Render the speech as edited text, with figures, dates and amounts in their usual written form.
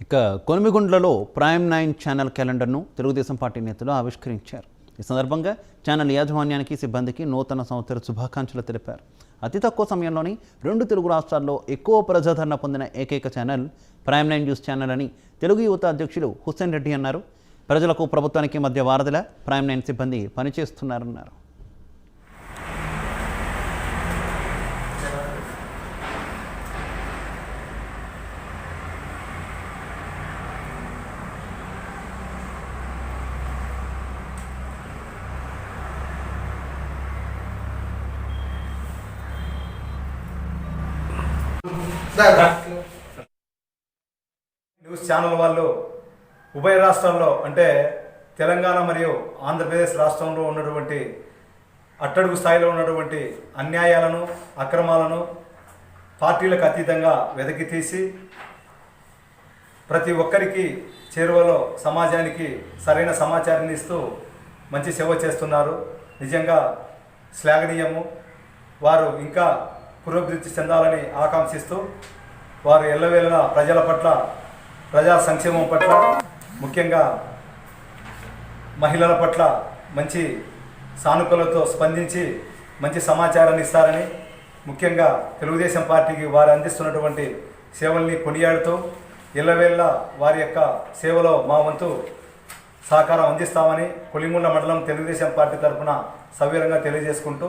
ఇక కొనిమిగుండ్లలో prime 9 channel క్యాలెండర్ను Telugu Desam party నేతలు ఆవిష్కరించారు. ఈ సందర్భంగా ఛానల్ యాజమాన్యానికి సిబ్బందికి నూతన సంవత్సర శుభాకాంక్షలు తెలిపారు. అతి తక్కువ సమయంలోని 2 తెలుగు రాష్ట్రాల్లో ఎక్కువ ప్రజాదరణ పొందిన ఏకైక ఛానల్ ప్రైమ్ 9 న్యూస్ ఛానల్ అని తెలుగు యువత అధ్యక్షులు హుస్సేన్ రెడ్డి అన్నారు. ప్రజలకు ప్రభుత్వానికి మధ్య వారధిలా ప్రైమ్ 9 సిబ్బంది పనిచేస్తున్నారన్నారు. న్యూస్ ఛానల్ వాళ్ళు ఉభయ రాష్ట్రాల్లో అంటే తెలంగాణ మరియు ఆంధ్రప్రదేశ్ రాష్ట్రంలో ఉన్నటువంటి అట్టడుగు స్థాయిలో ఉన్నటువంటి అన్యాయాలను అక్రమాలను పార్టీలకు అతీతంగా వెతికి తీసి ప్రతి ఒక్కరికి చేరువలో సమాజానికి సరైన సమాచారాన్ని ఇస్తూ మంచి సేవ చేస్తున్నారు. నిజంగా శ్లాఘనీయము. వారు ఇంకా పురోభివృద్ధి చెందాలని ఆకాంక్షిస్తూ వారు ఎల్లవేళలా ప్రజల పట్ల, ప్రజా సంక్షేమం పట్ల, ముఖ్యంగా మహిళల పట్ల మంచి సానుకూలతో స్పందించి మంచి సమాచారాన్ని ఇస్తారని, ముఖ్యంగా తెలుగుదేశం పార్టీకి వారు అందిస్తున్నటువంటి సేవల్ని కొనియాడుతూ ఎల్లవేళలా వారి యొక్క సేవలో మా వంతు సహకారం అందిస్తామని కొలిముళ్ళ మండలం తెలుగుదేశం పార్టీ తరఫున సవివరంగా తెలియజేసుకుంటూ